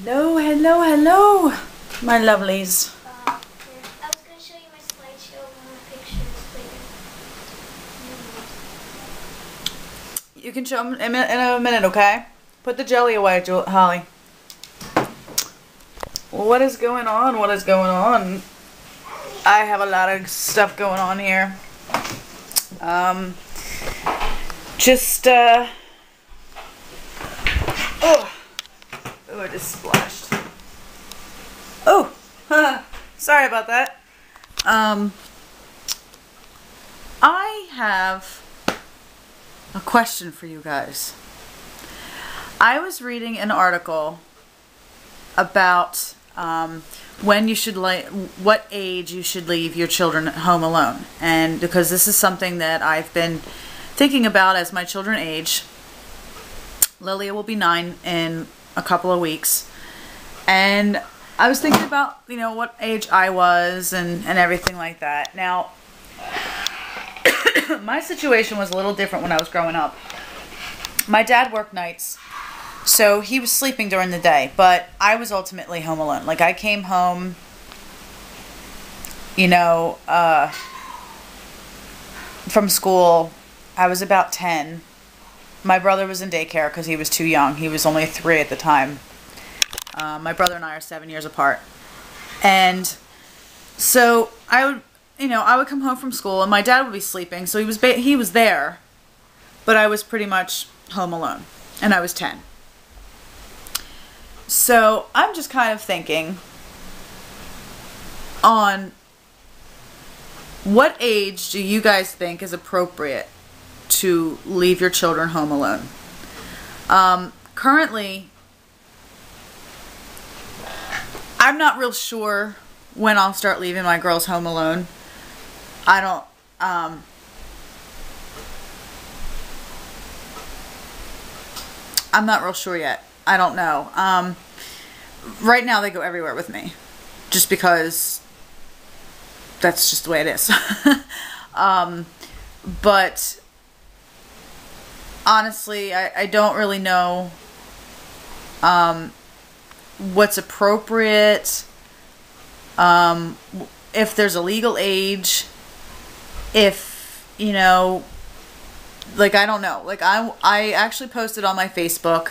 Hello, hello, hello, my lovelies. I was going to show you my slideshow and my pictures later. You can show them in a minute, okay? Put the jelly away, Holly. What is going on? What is going on? I have a lot of stuff going on here. Oh, I just splashed. Oh, sorry about that. I have a question for you guys. I was reading an article about when you should what age you should leave your children home alone, and because this is something that I've been thinking about as my children age. Lilia will be 9 in a couple of weeks, and I was thinking about, you know, what age I was and everything like that. Now, my situation was a little different when I was growing up. My dad worked nights, so he was sleeping during the day, but I was ultimately home alone. Like, I came home, you know, from school. I was about 10. My brother was in daycare because he was too young. He was only 3 at the time. My brother and I are 7 years apart. And so I would, you know, I would come home from school and my dad would be sleeping. So he was there, but I was pretty much home alone, and I was 10. So I'm just kind of thinking on what age do you guys think is appropriate to leave your children home alone. Currently, I'm not real sure when I'll start leaving my girls home alone. I don't, I'm not real sure yet. I don't know. Right now they go everywhere with me, just because that's just the way it is. But honestly, I don't really know what's appropriate, if there's a legal age, if, you know, like, I don't know. Like, I actually posted on my Facebook,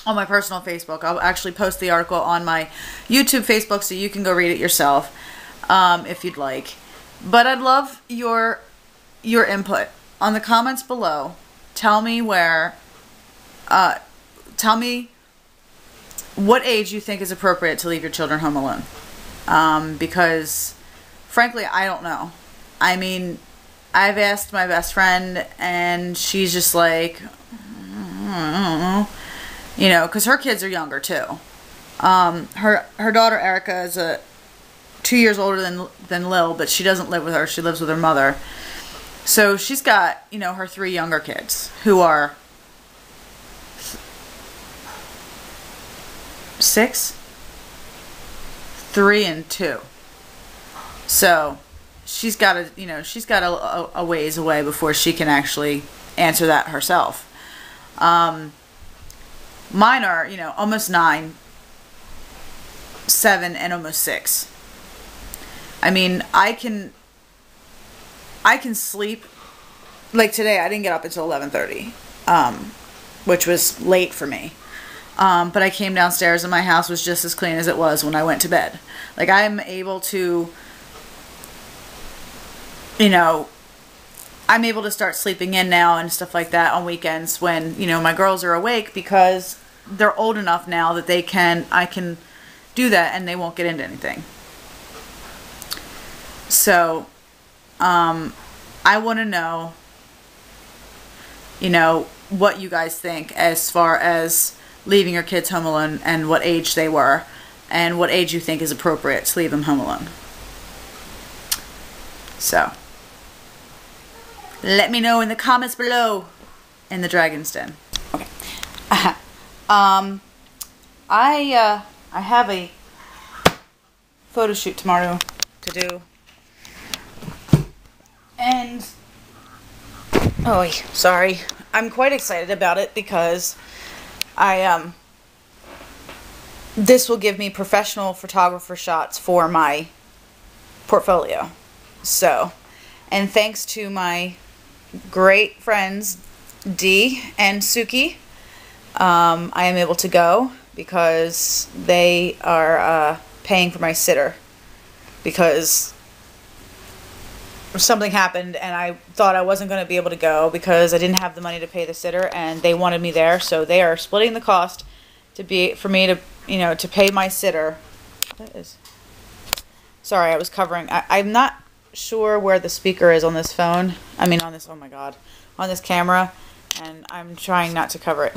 on my personal Facebook. I'll actually post the article on my YouTube Facebook so you can go read it yourself, if you'd like. But I'd love your input on the comments below. Tell me tell me what age you think is appropriate to leave your children home alone. Because, frankly, I don't know. I mean, I've asked my best friend, and she's just like, I don't know. You know, because her kids are younger, too. Her daughter, Erica, is 2 years older than Lil, but she doesn't live with her. She lives with her mother. So she's got, you know, her 3 younger kids who are 6, 3, and 2. So she's got a ways away before she can actually answer that herself. Mine are, you know, almost 9, 7, and almost 6. I mean, I can sleep. Like today, I didn't get up until 11:30, which was late for me. But I came downstairs and my house was just as clean as it was when I went to bed. Like, I'm able to, you know, I'm able to start sleeping in now and stuff like that on weekends when, you know, my girls are awake, because they're old enough now that I can do that and they won't get into anything. So, I want to know, you know, what you guys think as far as leaving your kids home alone, and what age they were, and what age you think is appropriate to leave them home alone. So, let me know in the comments below in the Dragon's Den. Okay. I have a photo shoot tomorrow to do. And, oh, sorry. I'm quite excited about it because I this will give me professional photographer shots for my portfolio. So, and thanks to my great friends Dee and Suki, I am able to go because they are paying for my sitter, because something happened and I thought I wasn't going to be able to go because I didn't have the money to pay the sitter, and they wanted me there, so they are splitting the cost for me to, you know, to pay my sitter. That is, sorry, I was covering. I'm not sure where the speaker is on this phone. I mean, on this, oh my god, on this camera, and I'm trying not to cover it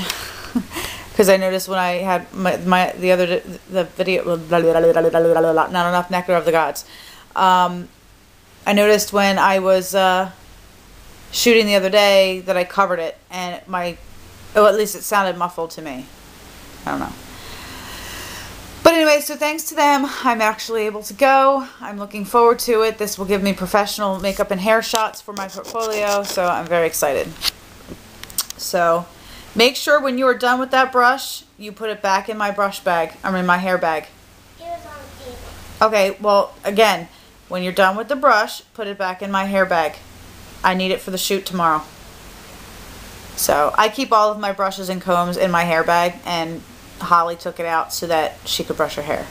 because I noticed when I had the video, not enough nectar of the gods. I noticed when I was shooting the other day that I covered it, and at least it sounded muffled to me. I don't know. But anyway, so thanks to them, I'm actually able to go. I'm looking forward to it. This will give me professional makeup and hair shots for my portfolio, so I'm very excited. So make sure when you are done with that brush, you put it back in my brush bag. I mean, my hair bag. It was on the table. Okay, well, again, when you're done with the brush, put it back in my hair bag. I need it for the shoot tomorrow. So I keep all of my brushes and combs in my hair bag, and Holly took it out so that she could brush her hair.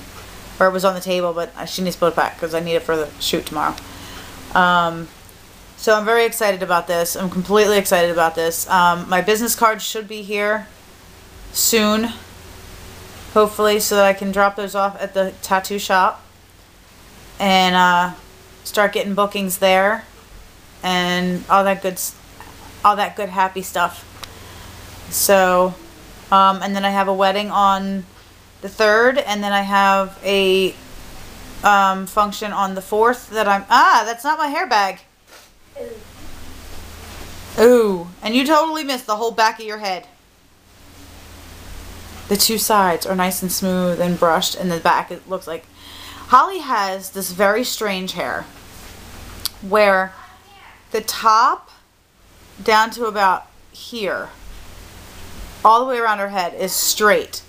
Or it was on the table, but she needs to put it back because I need it for the shoot tomorrow. So I'm very excited about this. I'm completely excited about this. My business card should be here soon, hopefully, so that I can drop those off at the tattoo shop and start getting bookings there and all that good happy stuff. So and then I have a wedding on the 3rd, and then I have a function on the 4th that that's not my hair bag. Ooh, and you totally missed the whole back of your head. The two sides are nice and smooth and brushed, and the back, it looks like Holly has this very strange hair where the top down to about here, all the way around her head, is straight.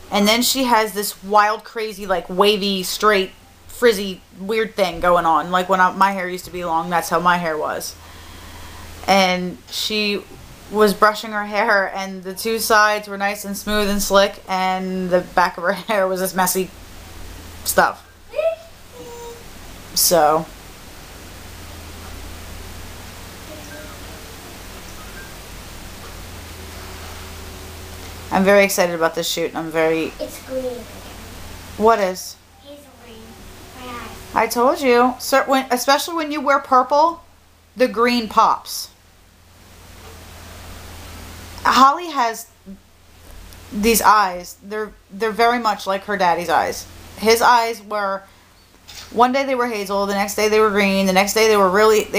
And then she has this wild, crazy, like wavy, straight, frizzy, weird thing going on. Like when my hair used to be long, that's how my hair was. And she was brushing her hair, and the two sides were nice and smooth and slick, and the back of her hair was this messy stuff. So I'm very excited about this shoot. It's green again. What is? Hazel green. My eyes. I told you. Especially when you wear purple, the green pops. Holly has these eyes. They're very much like her daddy's eyes. His eyes were, one day they were hazel, the next day they were green, the next day they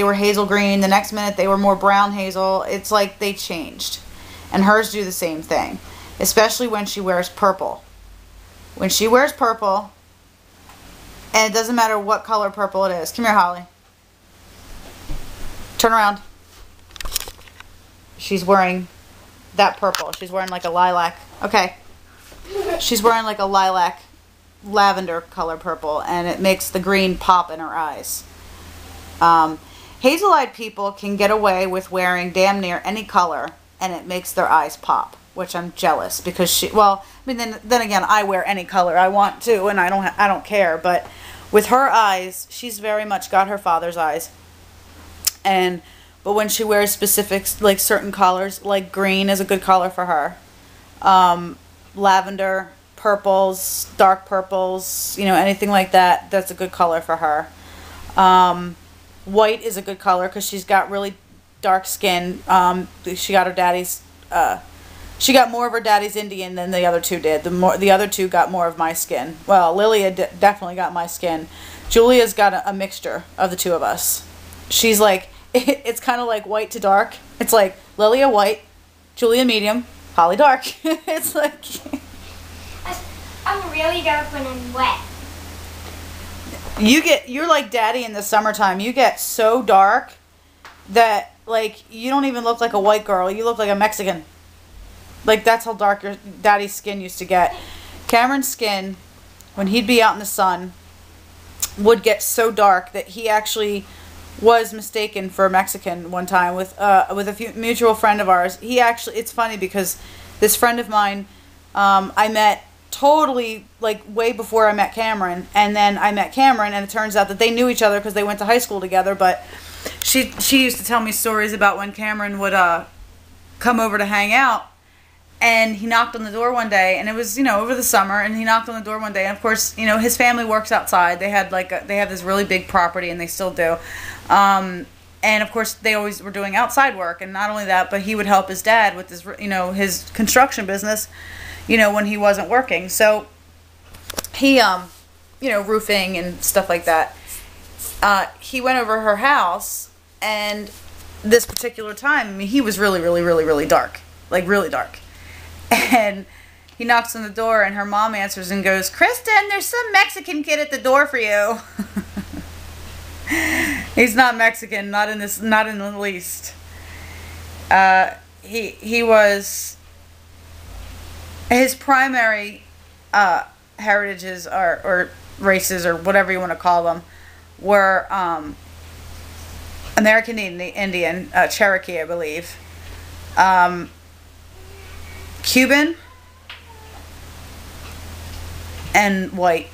were hazel green, the next minute they were more brown hazel. It's like they changed. And hers do the same thing. Especially when she wears purple. When she wears purple, and it doesn't matter what color purple it is. Come here, Holly. Turn around. She's wearing that purple. She's wearing like a lilac. Okay. She's wearing like a lilac, lavender color purple, and it makes the green pop in her eyes. Hazel-eyed people can get away with wearing damn near any color, and it makes their eyes pop, which I'm jealous because well, I mean, then again, I wear any color I want to, and I don't care, but with her eyes, she's very much got her father's eyes. But when she wears specifics, like certain colors, like green is a good color for her. Lavender, purples, dark purples, you know, anything like that, that's a good color for her. White is a good color because she's got really dark skin. She got her daddy's, she got more of her daddy's Indian than the other two did. The other two got more of my skin. Well, Lilia definitely got my skin. Julia's got a mixture of the two of us. She's like, it's kind of like white to dark. It's like Lilia white, Julia medium, Holly dark. It's like I'm really dark when I'm wet. You're like daddy in the summertime. You get so dark that like you don't even look like a white girl. You look like a Mexican. Like that's how dark your daddy's skin used to get. Cameron's skin, when he'd be out in the sun, would get so dark that he actually was mistaken for a Mexican one time with a mutual friend of ours. It's funny because this friend of mine, I met totally like way before I met Cameron, and then I met Cameron, and it turns out that they knew each other because they went to high school together. But she used to tell me stories about when Cameron would come over to hang out, and he knocked on the door one day, and it was, over the summer, and he knocked on the door one day, and of course, his family works outside. They had they have this really big property, and they still do. And of course, they always were doing outside work, and not only that, but he would help his dad with his, his construction business, when he wasn't working. So he, roofing and stuff like that. He went over her house, and this particular time, I mean, he was really, really, really, really dark, like really dark. And he knocks on the door, and her mom answers and goes, "Kristen, there's some Mexican kid at the door for you." He's not Mexican, not in the least. He was, his primary heritages or races or whatever you want to call them were American Indian, Cherokee, I believe, Cuban, and white,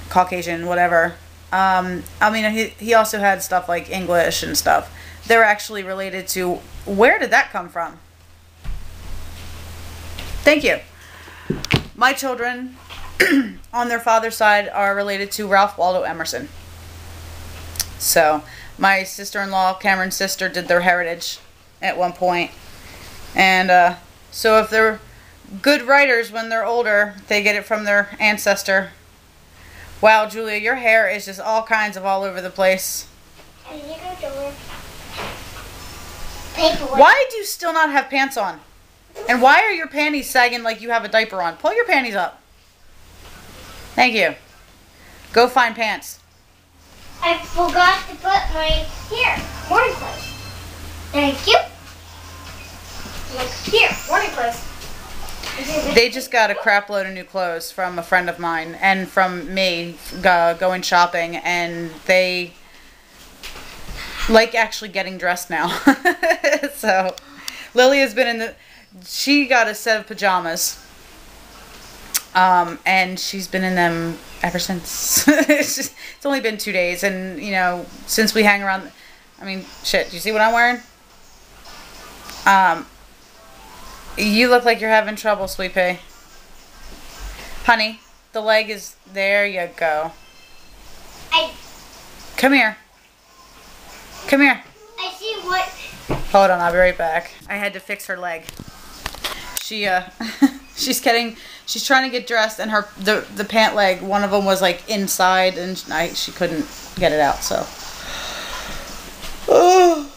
Caucasian, whatever. I mean, he also had stuff like English and stuff. They're actually related to, where did that come from? Thank you. My children, on their father's side, are related to Ralph Waldo Emerson. So, my sister-in-law, Cameron's sister, did their heritage at one point. And, so if they're good writers when they're older, they get it from their ancestor. Wow, Julia, your hair is just all kinds of all over the place. Why do you still not have pants on? And why are your panties sagging like you have a diaper on? Pull your panties up. Thank you. Go find pants. I forgot to put my morning clothes. Thank you. Here, morning clothes. They just got a crap load of new clothes from a friend of mine and from me going shopping, and they like actually getting dressed now. So Lily has been she got a set of pajamas, and she's been in them ever since. It's only been 2 days, and since we hang around, I mean, shit, do you see what I'm wearing? You look like you're having trouble, Sweet Pea. Honey, the leg is... There you go. Come here. Come here. I see what... Hold on, I'll be right back. I had to fix her leg. She's trying to get dressed, and the pant leg, one of them was like inside, and she couldn't get it out, so... Oh.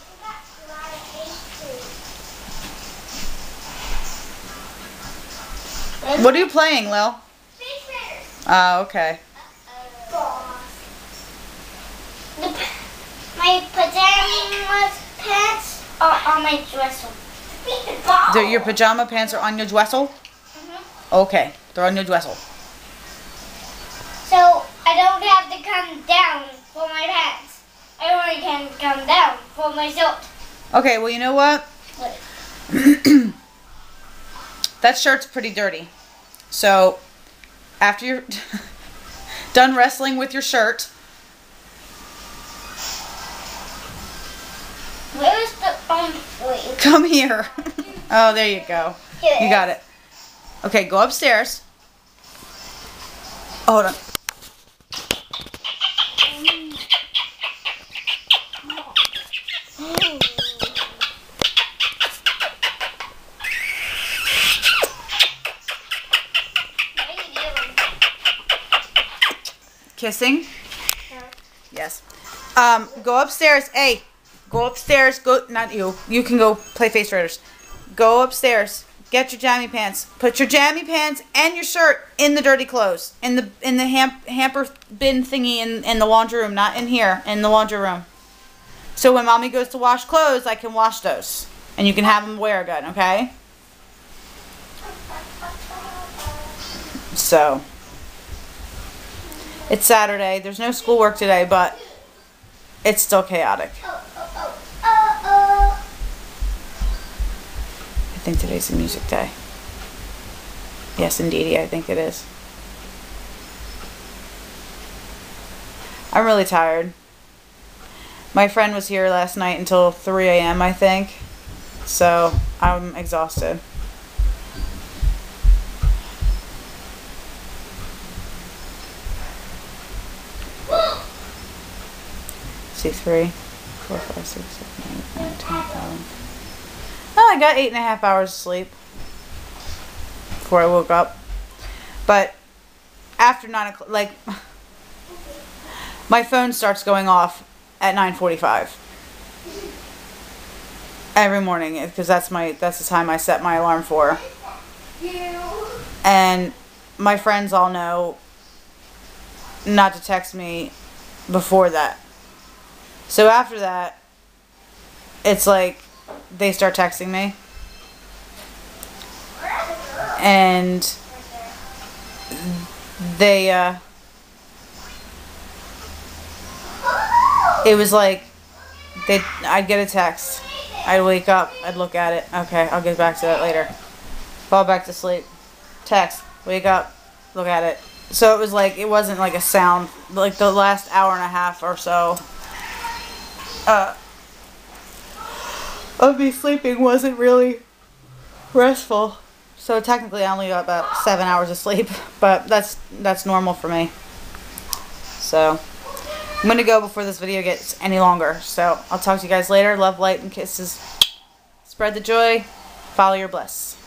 What are you playing, Lil? Space Raiders. Oh, okay. My pajamas pants are on my dresser. Your pajama pants are on your dresser? Mm-hmm. Okay, they're on your dresser. So I don't have to come down for my pants. I only can come down for my shirt. Okay, well, you know what? What? That shirt's pretty dirty. So, after you're done wrestling with your shirt... Where's the wait. Come here. Oh, there you go. You got it. Okay, go upstairs. Hold on. Kissing? Yes. Go upstairs. Hey, go upstairs. Go. Not you. You can go play Face Raiders. Go upstairs. Get your jammy pants. Put your jammy pants and your shirt in the dirty clothes. In the hamper bin thingy in the laundry room. Not in here. In the laundry room. So when mommy goes to wash clothes, I can wash those. And you can have them wear again, okay? So So, it's Saturday. There's no schoolwork today, but it's still chaotic. I think today's a music day. Yes, indeedy, I think it is. I'm really tired. My friend was here last night until 3 a.m. I think. So, I'm exhausted. See, 3, 4, 5, 6, 7, 8, 9, 10, 11. Oh, I got 8.5 hours of sleep before I woke up. But after 9 o'clock, like, my phone starts going off at 9:45 every morning because that's the time I set my alarm for. And my friends all know not to text me before that. So after that, it's like they start texting me. And they, it was like, I'd get a text. I'd wake up, I'd look at it. Okay, I'll get back to that later. Fall back to sleep. Text, wake up, look at it. So it was like, it wasn't like a sound, like the last hour and a half or so of me sleeping wasn't really restful. So technically I only got about 7 hours of sleep, but that's normal for me. So I'm going to go before this video gets any longer. So I'll talk to you guys later. Love, light, and kisses. Spread the joy. Follow your bliss.